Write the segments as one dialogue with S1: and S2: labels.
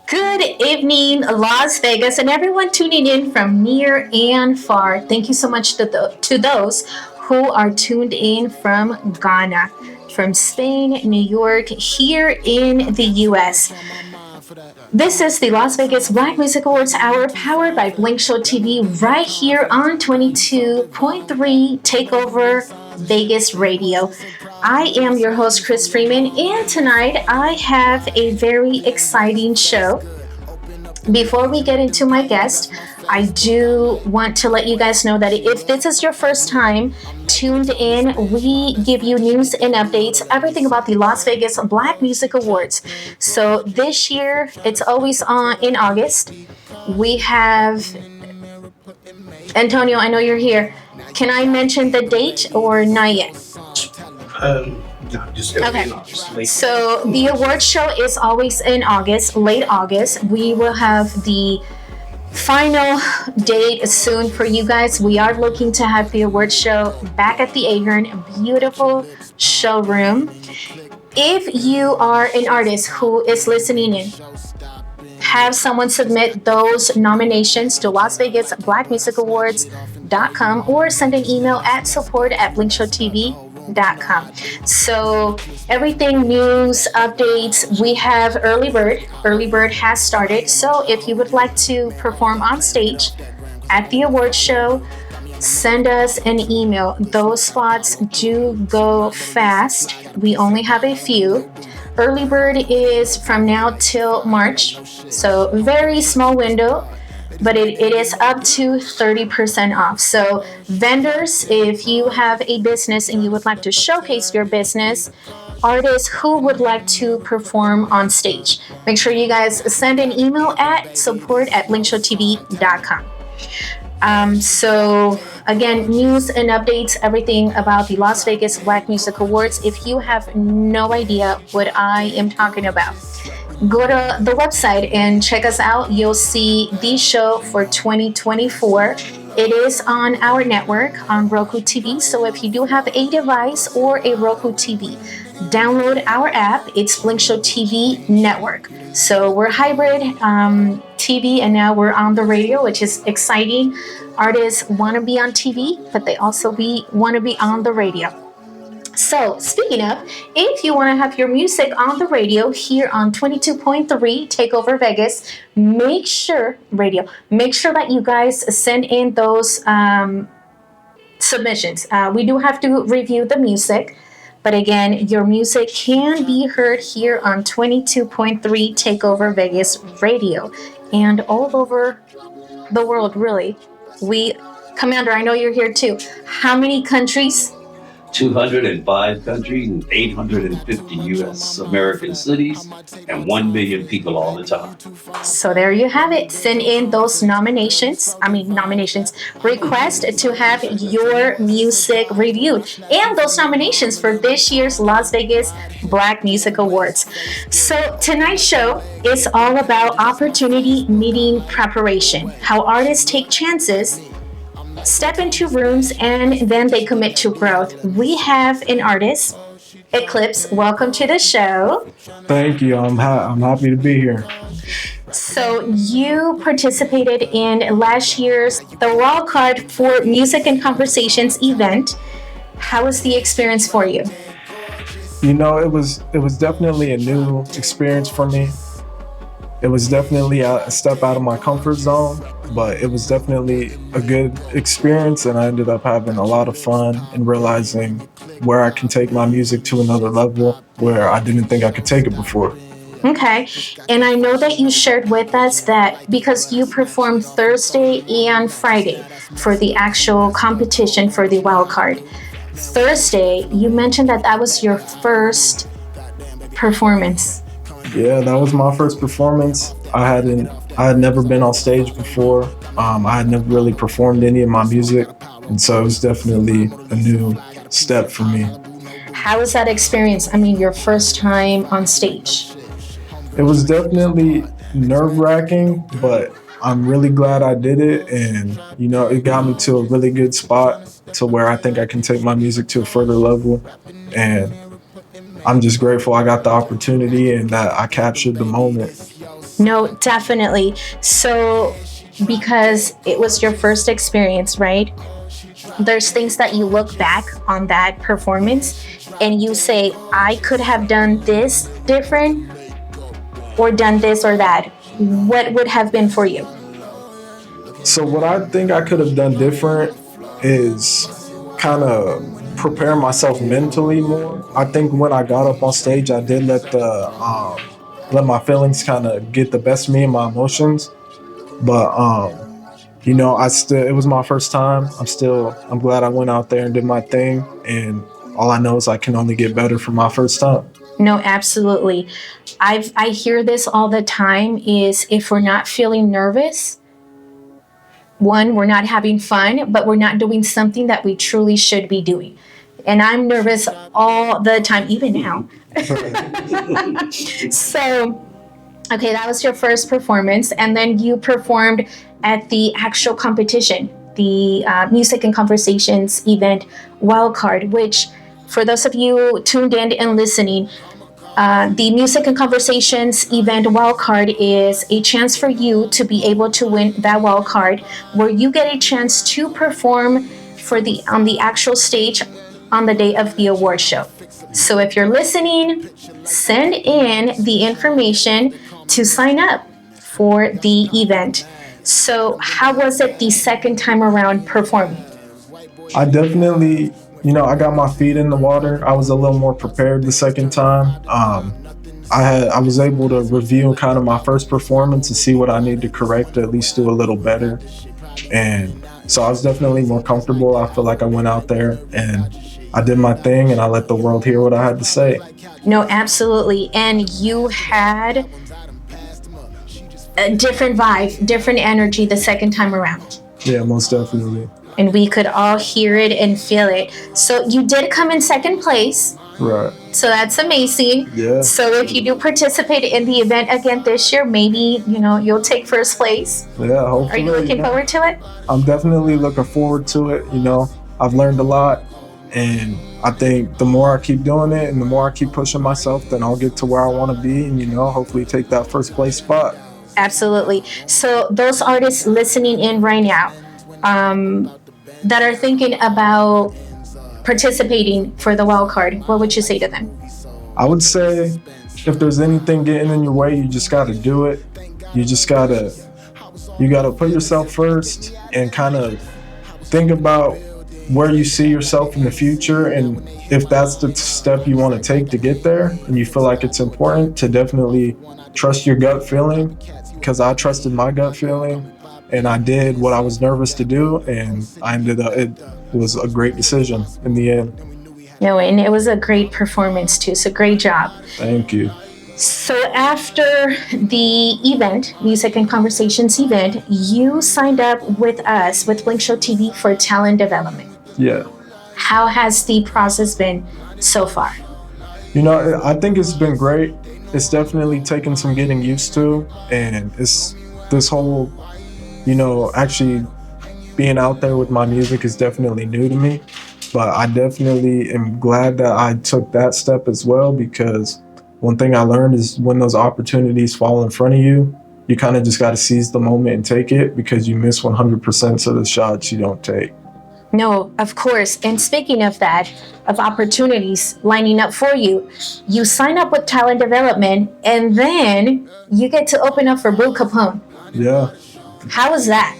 S1: Good evening, Las Vegas, and everyone tuning in from near and far. Thank you so much to those who are tuned in from Ghana, from Spain, New York, here in the US. This is the Las Vegas Black Music Awards Hour powered by Blink Show TV right here on 22.3 Takeover Vegas Radio. I am your host, Chris Freeman, and tonight I have a very exciting show. Before we get into my guest, I do want to let you guys know that if this is your first time tuned in, we give you news and updates, everything about the Las Vegas Black Music Awards. So this year, it's always on in August. We have Antonio, I know you're here. Can I mention the date or not yet?
S2: No, just
S1: okay. So the award show is always in August, late August. We will have the final date soon for you guys. We are looking to have the award show back at the Ahern, a beautiful showroom. If you are an artist who is listening in, have someone submit those nominations to Las Vegas Black Music Awards.com or send an email at support@blinkshowtv.com. So everything news, updates, we have Early Bird. Early Bird has started. So if you would like to perform on stage at the award show, send us an email. Those spots do go fast. We only have a few. Early Bird is from now till March. So very small window, but it is up to 30% off. So vendors, if you have a business and you would like to showcase your business, artists who would like to perform on stage, make sure you guys send an email at support@blinkshowtv.com. So again, news and updates, everything about the Las Vegas Black Music Awards. If you have no idea what I am talking about, go to the website and check us out. You'll see the show for 2024. It is on our network on Roku TV. So if you do have a device or a Roku TV, download our app. It's Blink Show TV Network. So we're hybrid TV, and now we're on the radio, which is exciting. Artists want to be on TV, but they also want to be on the radio. So speaking of, if you want to have your music on the radio here on 22.3 Takeover Vegas, make sure that you guys send in those submissions. We do have to review the music, but again, your music can be heard here on 22.3 Takeover Vegas Radio and all over the world, really. Commander, I know you're here too. How many countries?
S3: 205 countries and 850 U.S. American cities and 1 million people all the time.
S1: So there you have it. Send in those nominations, request to have your music reviewed and those nominations for this year's Las Vegas Black Music Awards. So tonight's show is all about opportunity meeting preparation, how artists take chances, step into rooms, and then they commit to growth. We have an artist, Eclipse. Welcome to the show.
S2: Thank you. I'm happy to be here.
S1: So you participated in last year's the Wild Card for Music and Conversations event. How was the experience for you?
S2: You know, it was definitely a new experience for me. It was definitely a step out of my comfort zone, but it was definitely a good experience, and I ended up having a lot of fun and realizing where I can take my music to another level where I didn't think I could take it before.
S1: Okay, and I know that you shared with us that because you performed Thursday and Friday for the actual competition for the wild card. Thursday, you mentioned that was your first performance.
S2: Yeah, that was my first performance. I had never been on stage before. I had never really performed any of my music, and so it was definitely a new step for me.
S1: How was that experience? I mean, your first time on stage.
S2: It was definitely nerve-wracking, but I'm really glad I did it, and you know, it got me to a really good spot to where I think I can take my music to a further level, and I'm just grateful I got the opportunity and that I captured the moment.
S1: No, definitely. So, because it was your first experience, right? There's things that you look back on that performance and you say, I could have done this different or done this or that. What would have been for you?
S2: So what I think I could have done different is kind of prepare myself mentally more. I think when I got up on stage, I did let my feelings kind of get the best of me and my emotions. But it was my first time. I'm glad I went out there and did my thing. And all I know is I can only get better from my first time.
S1: No, absolutely. I hear this all the time is if we're not feeling nervous, one, we're not having fun, but we're not doing something that we truly should be doing. And I'm nervous all the time, even now. So, okay, that was your first performance. And then you performed at the actual competition, the Music and Conversations event Wildcard, which for those of you tuned in and listening, the Music and Conversations event wildcard is a chance for you to be able to win that wildcard, where you get a chance to perform on the actual stage on the day of the award show. So if you're listening, send in the information to sign up for the event. So how was it the second time around performing?
S2: I definitely, I got my feet in the water. I was a little more prepared the second time. I was able to review kind of my first performance and see what I need to correct to at least do a little better. And so I was definitely more comfortable. I feel like I went out there and I did my thing and I let the world hear what I had to say.
S1: No, absolutely. And you had a different vibe, different energy the second time around.
S2: Yeah, most definitely.
S1: And we could all hear it and feel it. So you did come in second place.
S2: Right.
S1: So that's amazing.
S2: Yeah.
S1: So if you do participate in the event again this year, maybe, you'll take first place.
S2: Yeah, hopefully.
S1: Are you looking forward to it?
S2: I'm definitely looking forward to it. I've learned a lot. And I think the more I keep doing it and the more I keep pushing myself, then I'll get to where I want to be and, hopefully take that first place spot.
S1: Absolutely. So those artists listening in right now, that are thinking about participating for the wild card, what would you say to them?
S2: I would say if there's anything getting in your way, you just got to do it. You got to put yourself first and kind of think about where you see yourself in the future. And if that's the step you want to take to get there and you feel like it's important, to definitely trust your gut feeling, because I trusted my gut feeling. And I did what I was nervous to do, and it was a great decision in the end.
S1: No, and it was a great performance too, so great job.
S2: Thank you.
S1: So after the event, Music and Conversations event, you signed up with us, with Blink Show TV, for talent development.
S2: Yeah.
S1: How has the process been so far?
S2: I think it's been great. It's definitely taken some getting used to, and it's this whole actually being out there with my music is definitely new to me, but I definitely am glad that I took that step as well, because one thing I learned is when those opportunities fall in front of you, you kind of just got to seize the moment and take it, because you miss 100% of the shots you don't take.
S1: No, of course. And speaking of that, of opportunities lining up for you, you sign up with talent development and then you get to open up for Boo Capone.
S2: Yeah.
S1: How was that?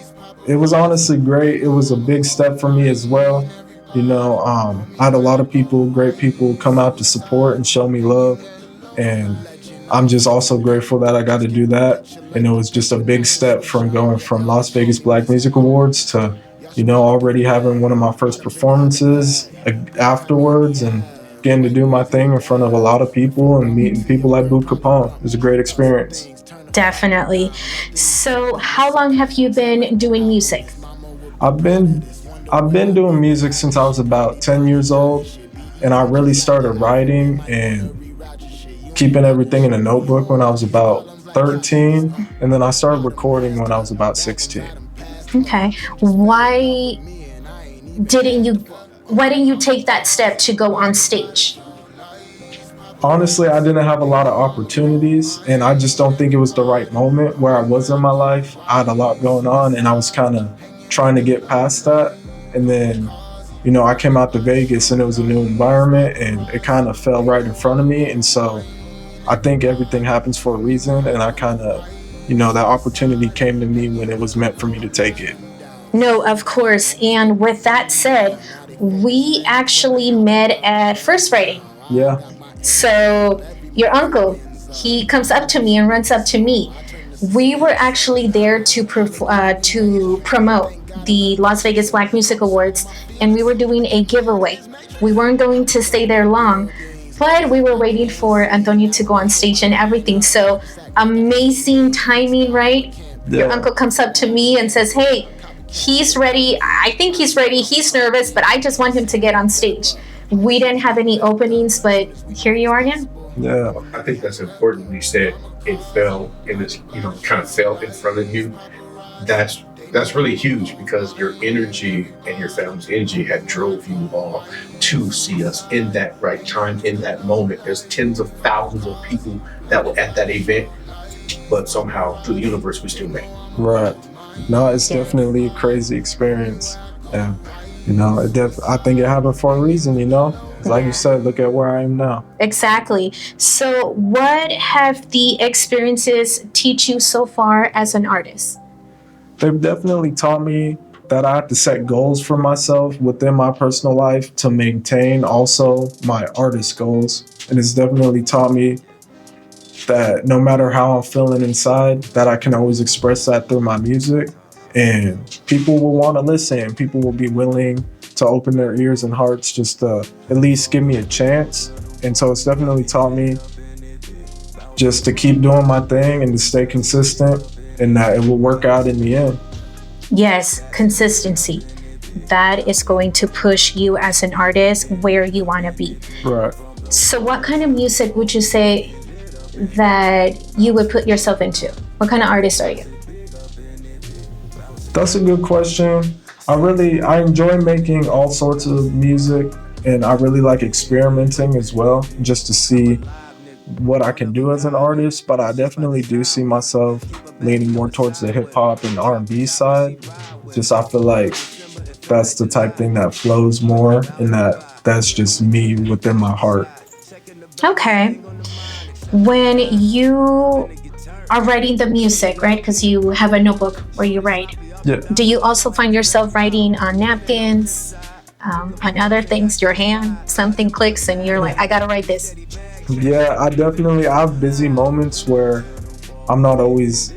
S2: It was honestly great. It was a big step for me as well. I had a lot of great people come out to support and show me love. And I'm just also grateful that I got to do that. And it was just a big step from going from Las Vegas Black Music Awards to, already having one of my first performances afterwards and getting to do my thing in front of a lot of people and meeting people like Boo Capone. It was a great experience.
S1: Definitely. So how long have you been doing music?
S2: I've been doing music since I was about 10 years old, and I really started writing and keeping everything in a notebook when I was about 13, and then I started recording when I was about 16.
S1: Okay. Why didn't you take that step to go on stage?
S2: Honestly, I didn't have a lot of opportunities, and I just don't think it was the right moment where I was in my life. I had a lot going on, and I was kind of trying to get past that. And then, I came out to Vegas, and it was a new environment, and it kind of fell right in front of me. And so I think everything happens for a reason, and I kind of, that opportunity came to me when it was meant for me to take it.
S1: No, of course. And with that said, we actually met at First Friday.
S2: Yeah.
S1: So your uncle, he comes up to me and runs up to me. We were actually there to promote the Las Vegas Black Music Awards, and we were doing a giveaway. We weren't going to stay there long, but we were waiting for Antonio to go on stage and everything. So amazing timing, right?
S2: Yeah.
S1: Your uncle comes up to me and says, "Hey, he's ready. I think he's ready. He's nervous, but I just want him to get on stage." We didn't have any openings, but here you are again.
S2: Yeah.
S4: I think that's important. You said it fell in this, kind of fell in front of you. That's really huge, because your energy and your family's energy had drove you all to see us in that right time, in that moment. There's tens of thousands of people that were at that event, but somehow through the universe we still made.
S2: Right. No, it's definitely a crazy experience. And, I think it happened for a reason, Like you said, look at where I am now.
S1: Exactly. So what have the experiences teach you so far as an artist?
S2: They've definitely taught me that I have to set goals for myself within my personal life to maintain also my artist goals. And it's definitely taught me that no matter how I'm feeling inside, that I can always express that through my music. And people will want to listen. People will be willing to open their ears and hearts just to at least give me a chance. And so it's definitely taught me just to keep doing my thing and to stay consistent, and that it will work out in the end.
S1: Yes, consistency. That is going to push you as an artist where you want to be.
S2: Right.
S1: So what kind of music would you say that you would put yourself into? What kind of artist are you?
S2: That's a good question. I enjoy making all sorts of music, and I really like experimenting as well, just to see what I can do as an artist. But I definitely do see myself leaning more towards the hip hop and R&B side. I feel like that's the type thing that flows more, and that's just me within my heart.
S1: Okay. When you are writing the music, right? Because you have a notebook where you write.
S2: Yeah.
S1: Do you also find yourself writing on napkins, on other things, your hand, something clicks and you're like, I gotta write this?
S2: Yeah, I have busy moments where I don't always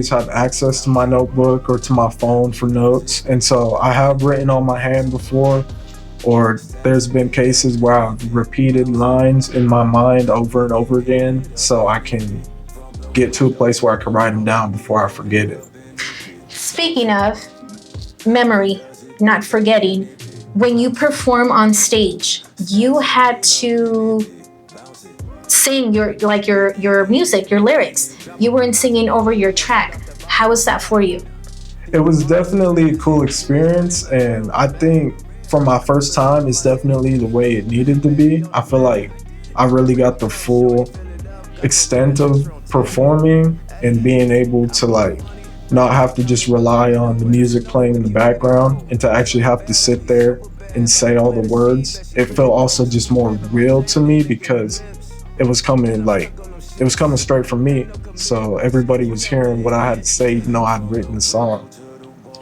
S2: have access to my notebook or to my phone for notes. And so I have written on my hand before, or there's been cases where I've repeated lines in my mind over and over again so I can get to a place where I can write them down before I forget it.
S1: Speaking of memory, not forgetting, when you perform on stage, you had to sing your music, your lyrics. You weren't singing over your track. How was that for you?
S2: It was definitely a cool experience, and I think for my first time, it's definitely the way it needed to be. I feel like I really got the full extent of performing and being able to not have to just rely on the music playing in the background and to actually have to sit there and say all the words. It felt also just more real to me because it was coming straight from me. So everybody was hearing what I had to say, even though I'd written the song.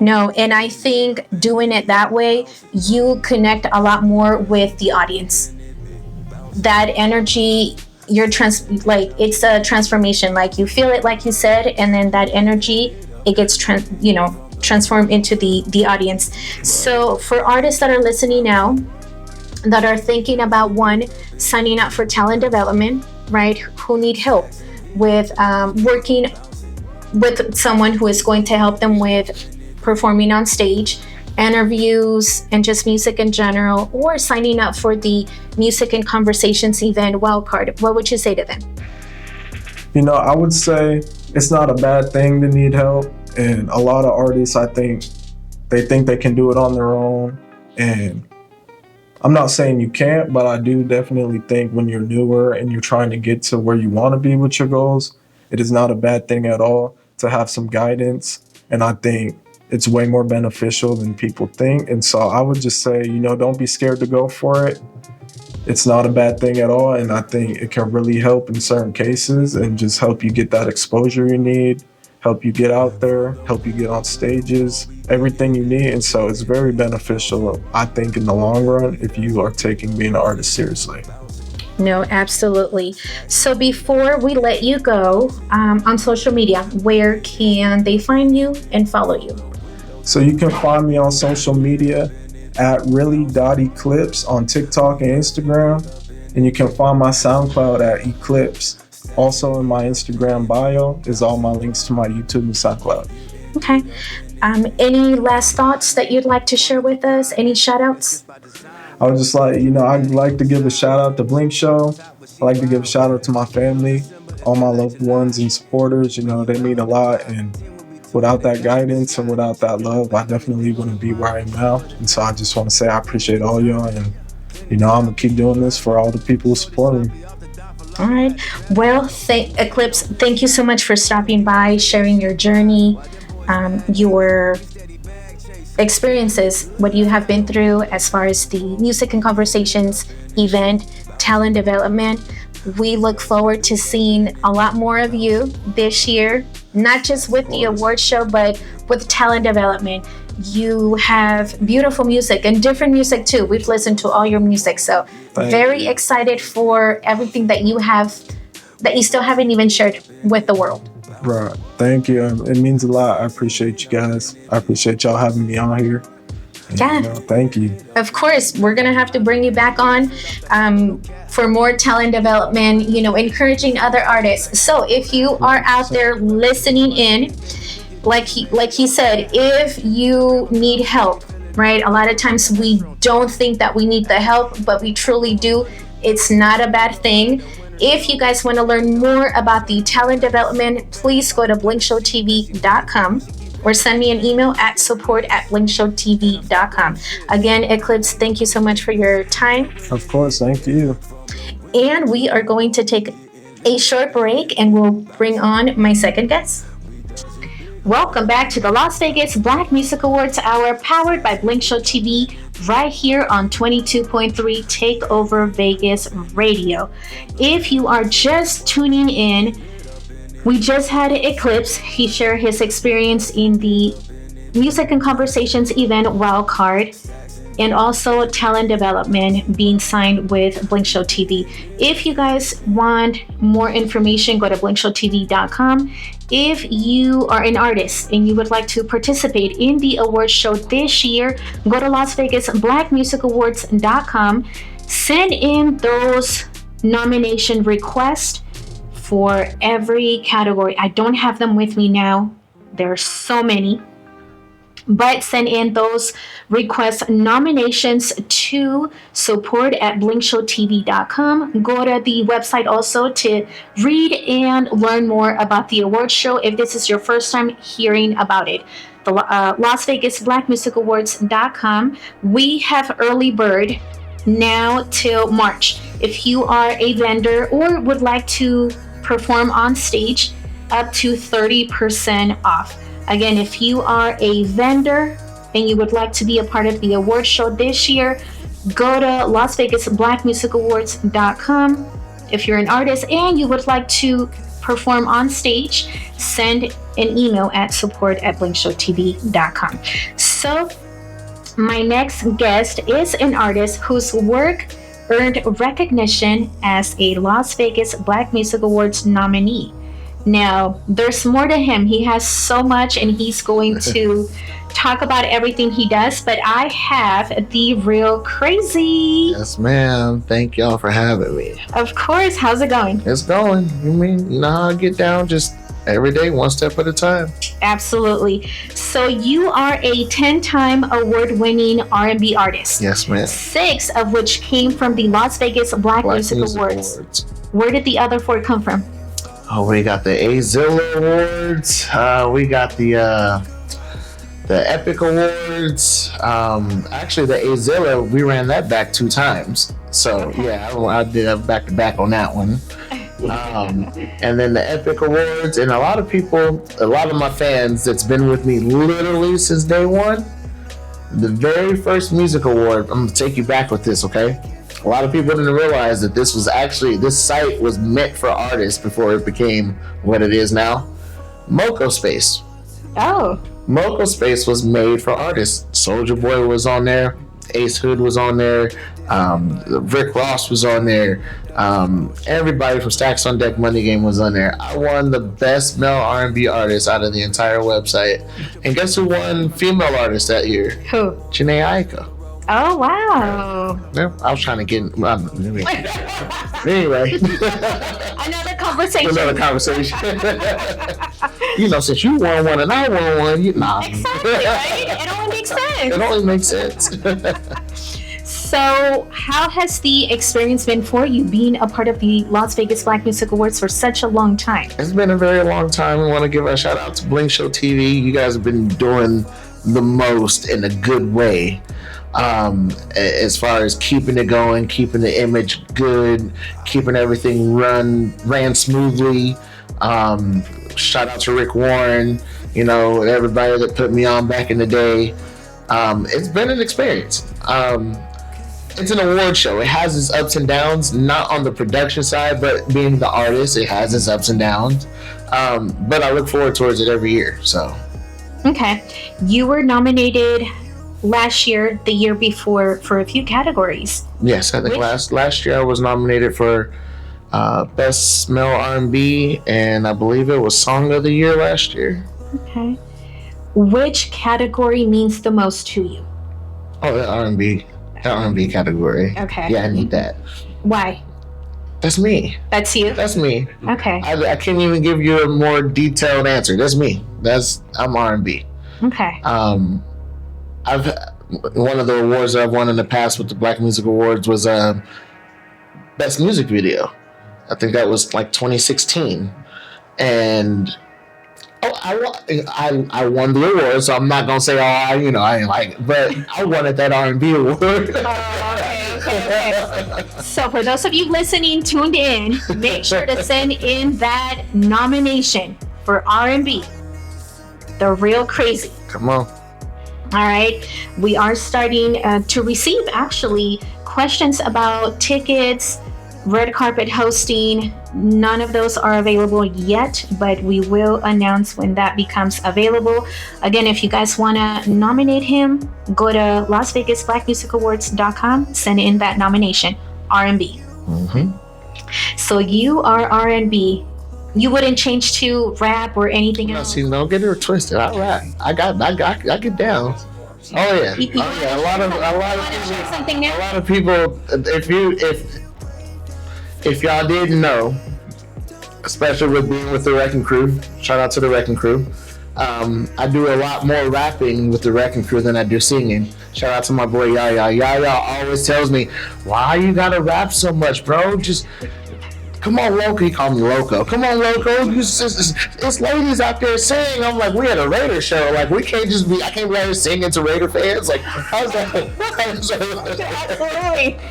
S1: No, and I think doing it that way, you connect a lot more with the audience. That energy, it's a transformation. Like you feel it, like you said, and then that energy, it gets transformed into the audience. So for artists that are listening now, that are thinking about signing up for talent development, right? Who need help with working with someone who is going to help them with performing on stage, interviews, and just music in general, or signing up for the Music and Conversations event Wildcard, what would you say to them?
S2: I would say it's not a bad thing to need help. And a lot of artists, I think, they can do it on their own. And I'm not saying you can't, but I do definitely think when you're newer and you're trying to get to where you want to be with your goals, it is not a bad thing at all to have some guidance. And I think it's way more beneficial than people think. And so I would just say, don't be scared to go for it. It's not a bad thing at all. And I think it can really help in certain cases and just help you get that exposure you need, help you get out there, help you get on stages, everything you need. And so it's very beneficial, I think, in the long run if you are taking being an artist seriously.
S1: No, absolutely. So before we let you go, on social media, where can they find you and follow you?
S2: So you can find me on social media at really.eclipse on TikTok and Instagram. And you can find my SoundCloud at Eclipse. Also in my Instagram bio is all my links to my YouTube and SoundCloud.
S1: Okay. Any last thoughts that you'd like to share with us? Any shout outs?
S2: I would just like, I'd like to give a shout out to Blink Show. I'd like to give a shout out to my family, all my loved ones and supporters. They mean a lot. And without that guidance and without that love, I definitely wouldn't be where I am now. And so I just want to say I appreciate all y'all. And, I'm going to keep doing this for all the people who support me.
S1: All right. Well, Eclipse, thank you so much for stopping by, sharing your journey, your experiences, what you have been through as far as the Music and Conversations event, talent development. We look forward to seeing a lot more of you this year, not just with the award show, but with talent development. You have beautiful music and different music too. We've listened to all your music. So very excited for everything that you have, that you still haven't even shared with the world.
S2: Right. Thank you. It means a lot. I appreciate you guys. I appreciate y'all having me on here.
S1: Yeah.
S2: Thank you.
S1: Of course, we're going to have to bring you back on for more talent development, encouraging other artists. So if you are out there listening in, like he said, if you need help, right? A lot of times we don't think that we need the help, but we truly do. It's not a bad thing. If you guys want to learn more about the talent development, please go to blinkshowtv.com or send me an email at support@blinkshowtv.com. Again, Eclipse, thank you so much for your time.
S2: Of course, thank you.
S1: And we are going to take a short break and we'll bring on my second guest. Welcome back to the Las Vegas Black Music Awards Hour, powered by Blink Show TV, right here on 22.3 Takeover Vegas Radio. If you are just tuning in, we just had Eclipse. He shared his experience in the Music and Conversations event Wildcard, and also talent development, being signed with Blink Show TV. If you guys want more information, go to blinkshowtv.com. If you are an artist and you would like to participate in the award show this year, go to LasVegasBlackMusicAwards.com. Send in those nomination requests for every category. I don't have them with me now. There are so many. But send in those request nominations to support@blinkshowtv.com. Go to the website also to read and learn more about the award show if this is your first time hearing about it. The Las Vegas Black Music Awards.com. We have early bird now till March. If you are a vendor or would like to perform on stage, up to 30% off. Again, if you are a vendor and you would like to be a part of the award show this year, go to LasVegasBlackMusicAwards.com. If you're an artist and you would like to perform on stage, send an email at support@blinkshowtv.com. So my next guest is an artist whose work earned recognition as a Las Vegas Black Music Awards nominee. Now, there's more to him. He has so much, and he's going to talk about everything he does. But I have the Real KrayZ.
S5: Yes, ma'am. Thank y'all for having me.
S1: Of course. How's it going?
S5: It's going. You know how I get down, just every day, one step at a time.
S1: Absolutely. So you are a 10-time award-winning R&B artist.
S5: Yes, ma'am.
S1: 6 of which came from the Las Vegas Black Music Awards. Where did the other 4 come from?
S5: Oh, we got the Azilla Awards. We got the the Epic Awards. Actually, the Azilla, we ran that back 2 times. So yeah, I did a back to back on that one. And then the Epic Awards, and a lot of my fans that's been with me literally since day one. The very first music award, I'm gonna take you back with this, okay? A lot of people didn't realize that this site was meant for artists before it became what it is now. Moco Space.
S1: Oh.
S5: Moco Space was made for artists. Soulja Boy was on there. Ace Hood was on there. Rick Ross was on there. Everybody from Stacks on Deck Money Game was on there. I won the best male R&B artist out of the entire website. And guess who won female artist that year?
S1: Who?
S5: Janae Aiko.
S1: Oh, wow.
S5: Yeah, I was trying to get... Anyway.
S1: Another conversation.
S5: Since you won one and I won one,
S1: Exactly, right? It only makes sense.
S5: It only makes sense.
S1: So, how has the experience been for you being a part of the Las Vegas Black Music Awards for such a long time?
S5: It's been a very long time. I want to give a shout out to Blink Show TV. You guys have been doing the most in a good way. As far as keeping it going, keeping the image good, keeping everything ran smoothly. Shout out to Rick Warren, everybody that put me on back in the day. It's been an experience. It's an award show. It has its ups and downs, not on the production side, but being the artist, it has its ups and downs. But I look forward towards it every year. So,
S1: okay, you were nominated last year, the year before, for a few categories.
S5: Yes, I think last year I was nominated for Best Male R&B, and I believe it was Song of the Year last year.
S1: Okay. Which category means the most to you?
S5: Oh, the R&B category.
S1: Okay.
S5: Yeah, I need that.
S1: Why?
S5: That's me.
S1: That's you?
S5: That's me.
S1: Okay.
S5: I can't even give you a more detailed answer. That's me. I'm R&B.
S1: Okay.
S5: One of the awards that I've won in the past with the Black Music Awards was Best Music Video. I think that was like 2016, and I won the award, so I'm not gonna say I ain't like it, but I won at that R&B award.
S1: Okay. So for those of you listening, tuned in, make sure to send in that nomination for R&B, the Real KrayZ.
S5: Come on.
S1: All right, we are starting to receive actually questions about tickets, red carpet hosting. None of those are available yet, but we will announce when that becomes available. Again, if you guys want to nominate him, go to LasVegasBlackMusicAwards.com, send in that nomination, R&B.
S5: Mm-hmm.
S1: So you are R&B. You wouldn't change to rap or anything else?
S5: See, don't get it twisted. I rap. I get down. Oh yeah. A lot of people. If y'all didn't know, especially with being with the Wrecking Crew, shout out to the Wrecking Crew. I do a lot more rapping with the Wrecking Crew than I do singing. Shout out to my boy Yaya. Yaya always tells me, "Why you gotta rap so much, bro? Just come on, Loco." He called me Loco. Come on, Loco. It's ladies out there singing. I'm like, we at a Raider show. Like, I can't be out here singing to Raider fans. Like, how's that?
S1: Absolutely.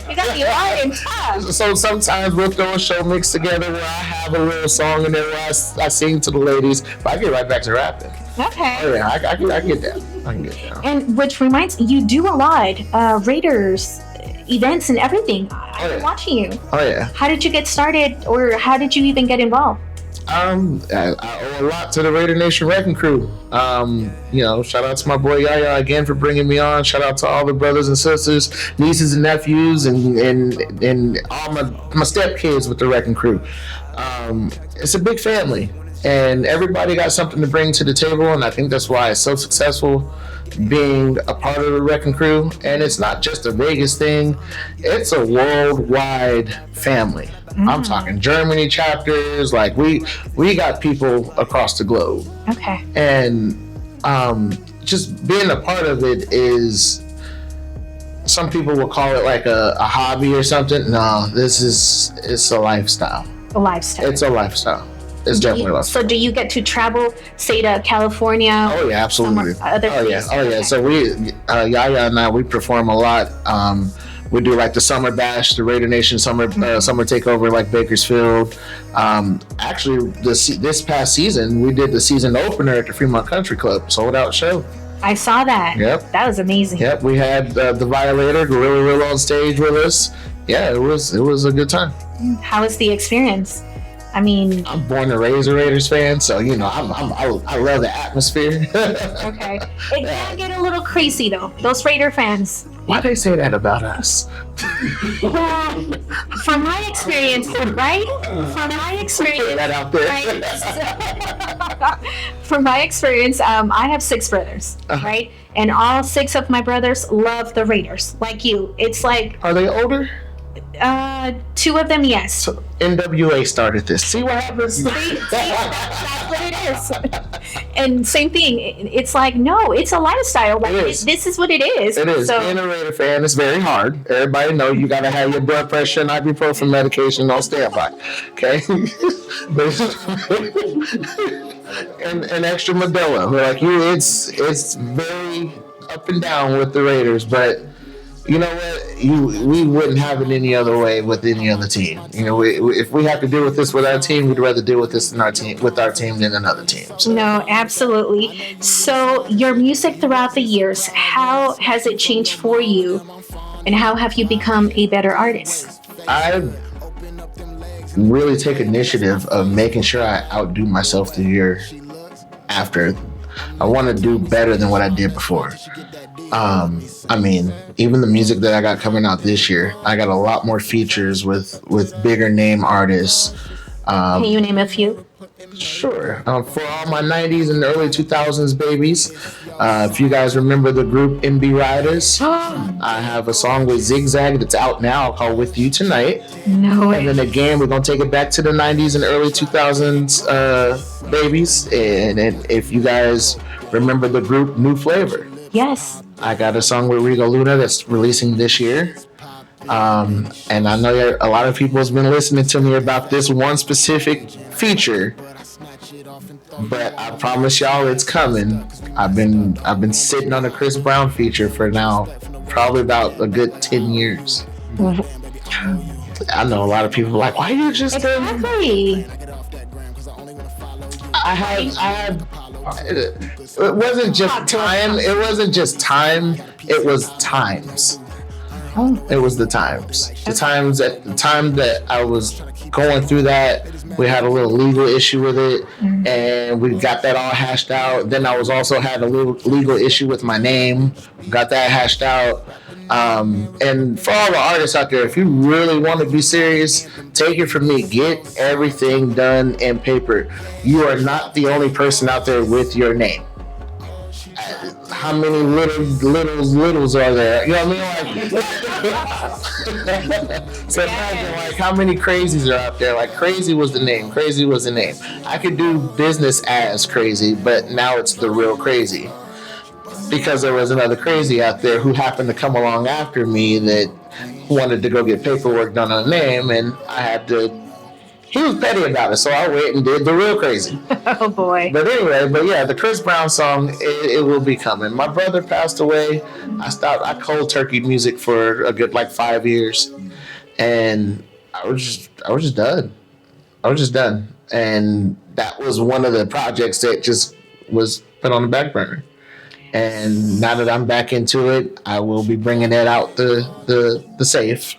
S1: You got the art and tough.
S5: So sometimes we'll throw a show mix together where I have a little song in there where I sing to the ladies, but I get right back to rapping.
S1: Okay.
S5: Oh yeah, I can get that. I can get that.
S1: And which reminds me, you do a lot, Raiders events and everything. I've been watching you.
S5: Oh yeah.
S1: How did you get started, or how did you even get involved?
S5: I owe a lot to the Raider Nation Wrecking Crew. Shout out to my boy Yaya again for bringing me on. Shout out to all the brothers and sisters, nieces and nephews, and all my stepkids with the Wrecking Crew. It's a big family, and everybody got something to bring to the table, and I think that's why it's so successful being a part of the Wrecking Crew. And it's not just a Vegas thing, it's a worldwide family. I'm talking Germany chapters, like we got people across the globe.
S1: Okay.
S5: And just being a part of it is, some people will call it like a hobby or something. No, it's a lifestyle.
S1: A lifestyle.
S5: It's a lifestyle. It's definitely less.
S1: So do you get to travel, say, to California?
S5: Oh yeah, absolutely.
S1: Other places?
S5: Oh yeah.
S1: Okay.
S5: So Yaya and I, we perform a lot. We do like the Summer Bash, the Raider Nation Summer Takeover, like Bakersfield. Actually, this past season, we did the season opener at the Fremont Country Club, sold out show.
S1: I saw that.
S5: Yep.
S1: That was amazing.
S5: Yep. We had the Violator, Gorilla Real on stage with us. Yeah, it was a good time.
S1: How was the experience? I mean,
S5: I'm born and raised a Raiders fan, so I love the atmosphere.
S1: okay. It can get a little crazy though. Those Raider fans.
S5: Why they say that about us?
S1: Well, from my experience, right? From my experience,
S5: Put that out there.
S1: right? From my experience, I have 6 brothers, right? And all 6 of my brothers love the Raiders, like you. It's like
S5: Are they older?
S1: 2 of them, yes.
S5: So NWA started this. See what happens?
S1: See, that's what it is. And same thing. It's like, no, it's a lifestyle. Like this is what it is.
S5: It is.
S1: So,
S5: Being a Raider fan is very hard. Everybody know you gotta have your blood pressure and ibuprofen medication on standby. Okay. and extra Modelo. Like it's very up and down with the Raiders, but you know what? We wouldn't have it any other way with any other team. You know, if we have to deal with this with our team, we'd rather deal with this with our team than another team. So.
S1: No, absolutely. So your music throughout the years, how has it changed for you, and how have you become a better artist?
S5: I really take initiative of making sure I outdo myself the year after. I want to do better than what I did before. I mean, even the music that I got coming out this year, I got a lot more features with bigger name artists.
S1: Can you name a few?
S5: Sure. For all my 90s and early 2000s babies, if you guys remember the group MB Riders, I have a song with Zigzag that's out now called With You Tonight.
S1: No way.
S5: And then again, we're going to take it back to the 90s and early 2000s babies. And if you guys remember the group New Flavor.
S1: Yes.
S5: I got a song with Rigo Luna that's releasing this year. And I know a lot of people has been listening to me about this one specific feature, but I promise y'all it's coming. I've been sitting on a Chris Brown feature for now probably about a good 10 years. I know a lot of people are like, why you just
S1: Exactly.
S5: I had it wasn't just time. It wasn't just time. It was times. It was the times. The time that I was going through that, we had a little legal issue with it, and we got that all hashed out. Then I was also had a little legal issue with my name. Got that hashed out. And for all the artists out there, if you really want to be serious, take it from me. Get everything done in paper. You are not the only person out there with your name. How many littles are there? You know what I mean? Like, so imagine like how many KrayZs are out there. Like KrayZ was the name. KrayZ was the name. I could do business as KrayZ, but now it's the Real KrayZ. Because there was another KrayZ out there who happened to come along after me that wanted to go get paperwork done on a name, and I had to. He was petty about it, so I went and did the Real KrayZ.
S1: Oh boy.
S5: But anyway, yeah, the Chris Brown song, it will be coming. My brother passed away. I cold turkey music for a good 5 years, and I was just done. And that was one of the projects that just was put on the back burner. And now that I'm back into it, I will be bringing it out the safe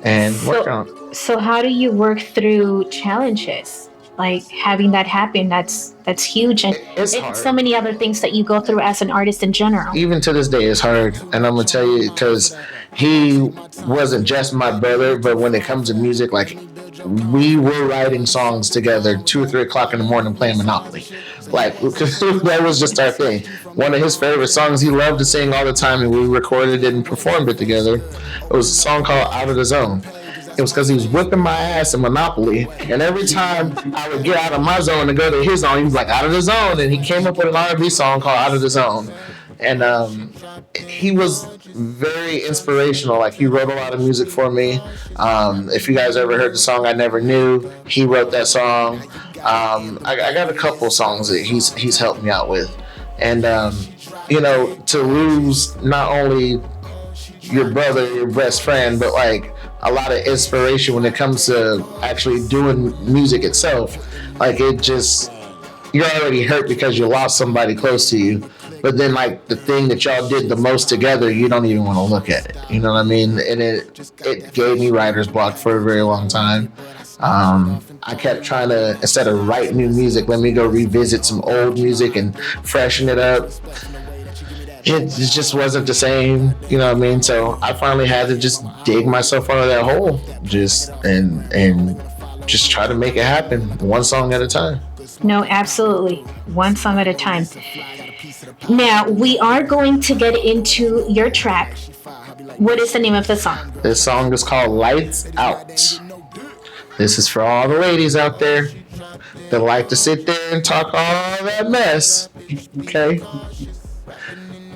S5: and work on it.
S1: So how do you work through challenges? Like having that happen, that's huge, and
S5: It's hard.
S1: so many other things that you go through as an artist in general.
S5: Even to this day, it's hard, and I'm gonna tell you because he wasn't just my brother, but when it comes to music, like we were writing songs together 2 or 3 o'clock in the morning playing Monopoly. Like that was just our thing. One of his favorite songs he loved to sing all the time, and we recorded it and performed it together. It was a song called Out of the Zone. It was because he was whipping my ass in Monopoly, and every time I would get out of my zone and go to his zone, he was like, out of the zone, and he came up with an R&B song called Out of the Zone. And he was very inspirational. Like, he wrote a lot of music for me. If you guys ever heard the song "I Never Knew," he wrote that song. I got a couple songs that he's helped me out with. And to lose not only your brother, your best friend, but like a lot of inspiration when it comes to actually doing music itself. Like, it just, you're already hurt because you lost somebody close to you, but then like the thing that y'all did the most together, you don't even want to look at it. You know what I mean? And it gave me writer's block for a very long time. I kept trying to, instead of write new music, let me go revisit some old music and freshen it up. It just wasn't the same, you know what I mean? So I finally had to just dig myself out of that hole, and just try to make it happen, one song at a time.
S1: No, absolutely. One song at a time. Now, we are going to get into your track. What is the name of the song?
S5: This song is called Lights Out. This is for all the ladies out there that like to sit there and talk all that mess, okay?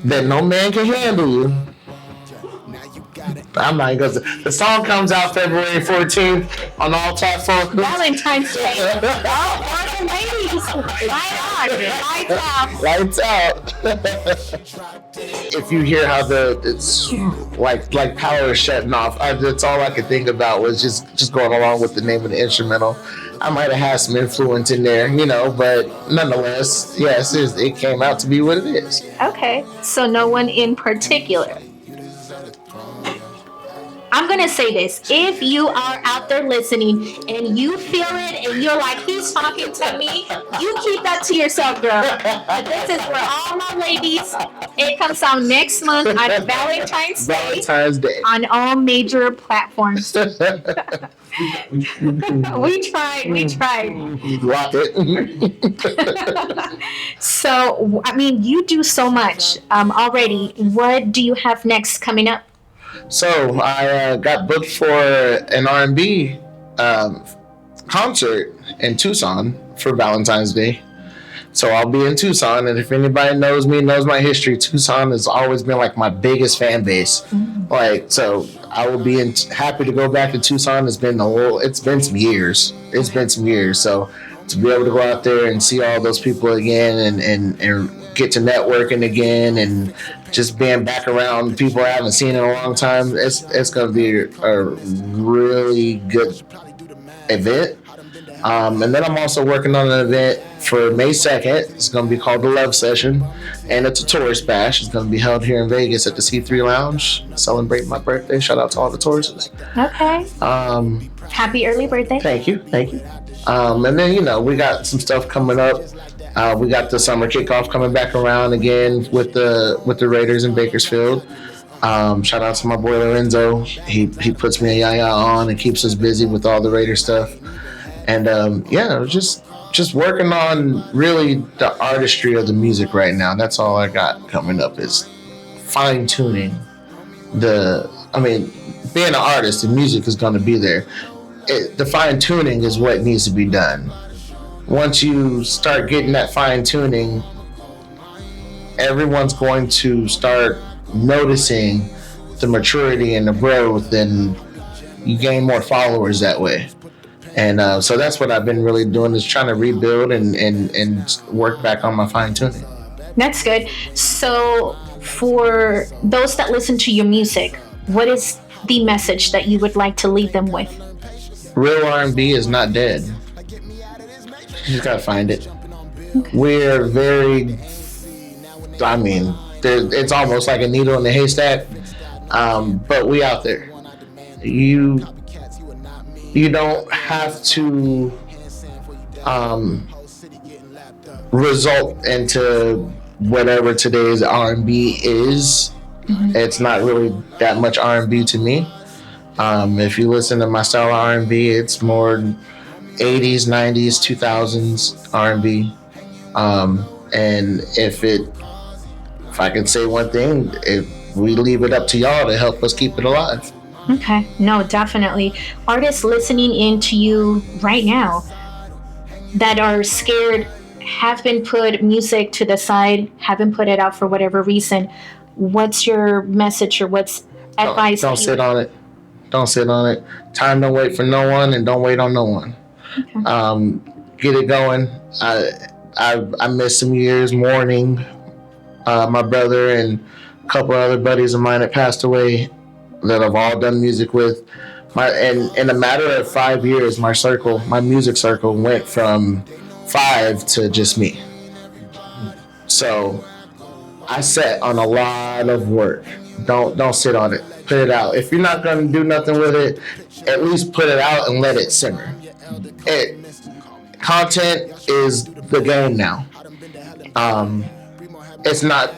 S5: That no man can handle you. I'm not gonna. The song comes out February 14th on all platforms.
S1: Valentine's Day. Oh, all the ladies. Lights out.
S5: Lights out. If you hear how it's like power is shutting off, that's all I could think about was just going along with the name of the instrumental. I might have had some influence in there, but nonetheless, yes, it came out to be what it is.
S1: Okay, so no one in particular. I'm going to say this. If you are out there listening and you feel it and you're like, he's talking to me, you keep that to yourself, girl. This is for all my ladies. It comes out next month on Valentine's Day. On all major platforms. We tried.
S5: Rock it.
S1: So, I mean, you do so much already. What do you have next coming up?
S5: So I got booked for an R&B concert in Tucson for Valentine's Day. So I'll be in Tucson, and if anybody knows me, knows my history, Tucson has always been like my biggest fan base. Mm-hmm. Like, so I will be happy to go back to Tucson. It's been some years. So to be able to go out there and see all those people again and get to networking again and just being back around people I haven't seen in a long time, it's going to be a really good event. And then I'm also working on an event for May 2nd. It's going to be called the Love Session, and it's a tourist bash. It's going to be held here in Vegas at the C3 Lounge. Celebrate my birthday. Shout out to all the tourists.
S1: Okay. Happy early birthday.
S5: Thank you. And then, we got some stuff coming up. We got the summer kickoff coming back around again with the Raiders in Bakersfield. Shout out to my boy Lorenzo. He puts me a yaya on and keeps us busy with all the Raider stuff. And just working on really the artistry of the music right now. That's all I got coming up is fine tuning being an artist, the music is going to be there. The fine tuning is what needs to be done. Once you start getting that fine tuning, everyone's going to start noticing the maturity and the growth, and you gain more followers that way. And so that's what I've been really doing, is trying to rebuild and work back on my fine tuning.
S1: That's good. So for those that listen to your music, what is the message that you would like to leave them with?
S5: Real R&B is not dead. You just gotta find it. Okay. We're very, it's almost like a needle in the haystack, but we out there. You don't have to result into whatever today's R&B is. Mm-hmm. It's not really that much R&B to me. If you listen to my style of R&B, it's more 80s, 90s, 2000s R&B. And if I can say one thing, if we leave it up to y'all to help us keep it alive.
S1: Okay. No, definitely. Artists listening in to you right now that are scared have been put music to the side, haven't put it out for whatever reason, what's your message or what's advice?
S5: Don't sit on it. Don't sit on it. Time don't wait for no one, and don't wait on no one.
S1: Okay.
S5: Get it going. I missed some years mourning my brother and a couple other buddies of mine that passed away that I've all done music with. And in a matter of 5 years, my music circle went from 5 to just me. So I sat on a lot of work. Don't sit on it. Put it out. If you're not going to do nothing with it, at least put it out and let it simmer. Content is the game now. It's not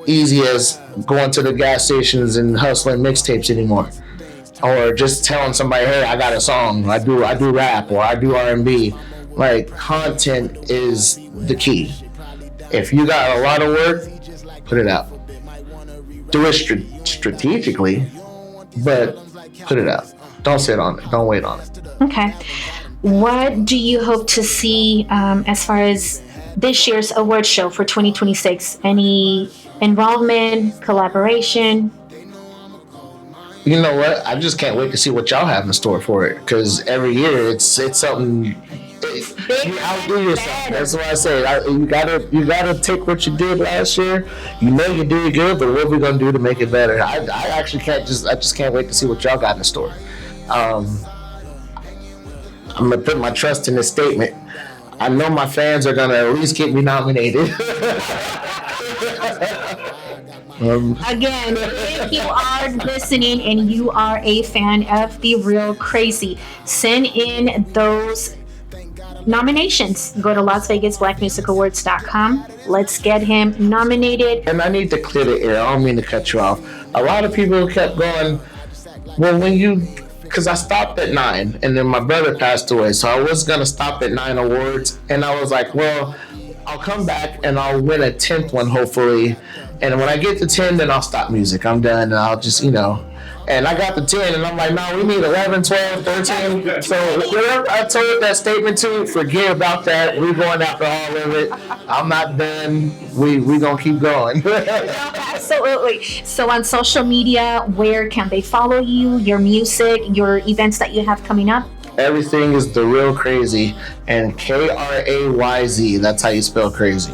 S5: easy as going to the gas stations and hustling mixtapes anymore, or just telling somebody, "Hey, I got a song. I do rap or I do R&B." Like, content is the key. If you got a lot of work, put it out. Do it strategically, but put it out. Don't sit on it. Don't wait on it.
S1: Okay. What do you hope to see as far as this year's award show for 2026? Any involvement, collaboration?
S5: You know what? I just can't wait to see what y'all have in store for it, because every year it's something. You outdo yourself. That's what I say. You gotta take what you did last year. You know you did good, but what are we gonna do to make it better? I actually can't can't wait to see what y'all got in store. I'm gonna put my trust in this statement. I know my fans are gonna at least get me nominated.
S1: Again, if you are listening and you are a fan of the Real KrayZ, send in those nominations. Go to LasVegasBlackMusicAwards.com. Let's get him nominated.
S5: And I need to clear the air. I don't mean to cut you off. A lot of people kept going, well, because I stopped at 9 and then my brother passed away. So I was going to stop at 9 awards. And I was like, well, I'll come back and I'll win a 10th one, hopefully. And when I get to 10, then I'll stop music. I'm done. And I'll just, and I got the 10 and I'm like, no, we need 11, 12, 13. So whatever I told that statement to, forget about that. We're going after all of it. I'm not done. We going to keep going.
S1: Absolutely. So on social media, where can they follow you, your music, your events that you have coming up?
S5: Everything is The Real KrayZ, and KrayZ. That's how you spell crazy.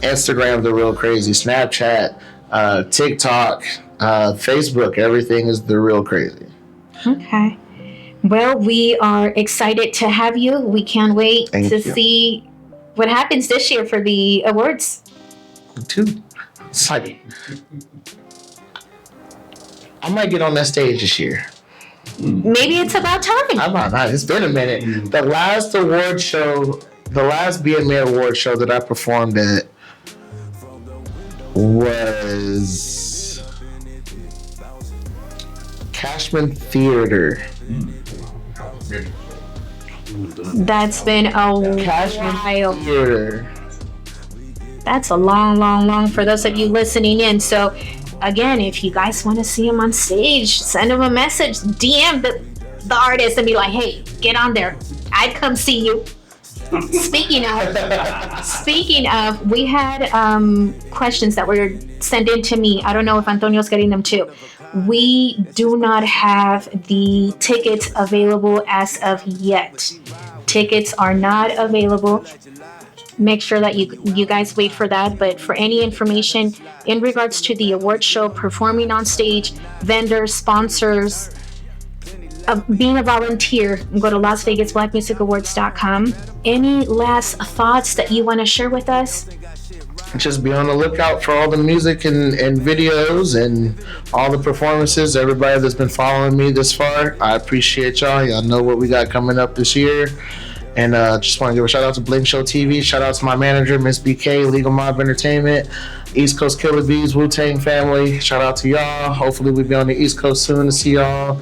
S5: Instagram, The Real KrayZ. Snapchat, TikTok, Facebook. Everything is The Real KrayZ.
S1: Okay. Well, we are excited to have you. We can't wait to see what happens this year for the awards.
S5: Me too. It's like, I might get on that stage this year.
S1: Maybe it's about time.
S5: How about that? It's been a minute. The last award show, the last BMA award show that I performed at was Cashman Theater.
S1: That's been a
S5: Cashman
S1: while.
S5: Theater.
S1: That's a long for those of you listening in. So again, if you guys want to see him on stage, send him a message, DM the artist and be like, hey, get on there. I'd come see you. Speaking of, we had questions that were sent in to me. I don't know if Antonio's getting them too. We do not have the tickets available as of yet. Tickets are not available. Make sure that you guys wait for that. But for any information in regards to the award show, performing on stage, vendors, sponsors, being a volunteer, go to LasVegasBlackMusicAwards.com. Any last thoughts that you want to share with us?
S5: Just be on the lookout for all the music and videos and all the performances. Everybody that's been following me this far, I appreciate y'all. Y'all know what we got coming up this year. And just want to give a shout out to Blink Show TV. Shout out to my manager, Miss BK, Legal Mob Entertainment, East Coast Killer Bees, Wu-Tang family. Shout out to y'all. Hopefully we'll be on the East Coast soon to see y'all.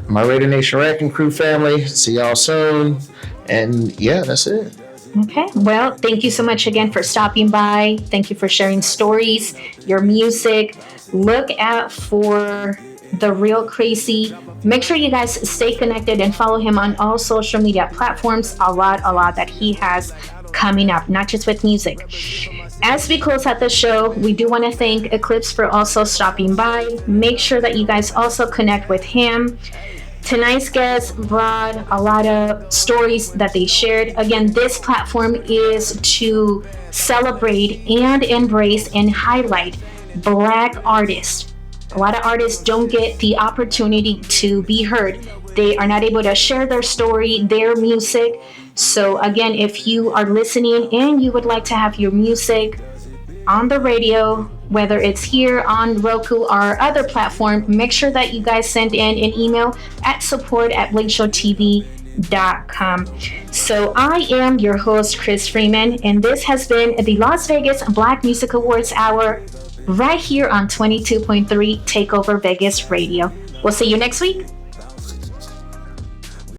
S5: My Raider Nation Wrecking Crew family. See y'all soon. And yeah, that's it.
S1: Okay. Well, thank you so much again for stopping by. Thank you for sharing stories, your music. Look out for The Real KrayZ. Make sure you guys stay connected and follow him on all social media platforms. A lot that he has coming up, not just with music. As we close out the show, we do want to thank Eclipse for also stopping by. Make sure that you guys also connect with him. Tonight's guest brought a lot of stories that they shared. Again, this platform is to celebrate and embrace and highlight Black artists. A lot of artists don't get the opportunity to be heard. They are not able to share their story, their music. So again, if you are listening and you would like to have your music on the radio, whether it's here on Roku or other platform, make sure that you guys send in an email at support@blinkshowtv.com. So I am your host, Chris Freeman, and this has been the Las Vegas Black Music Awards Hour right here on 22.3 Takeover Vegas Radio. We'll see you next week.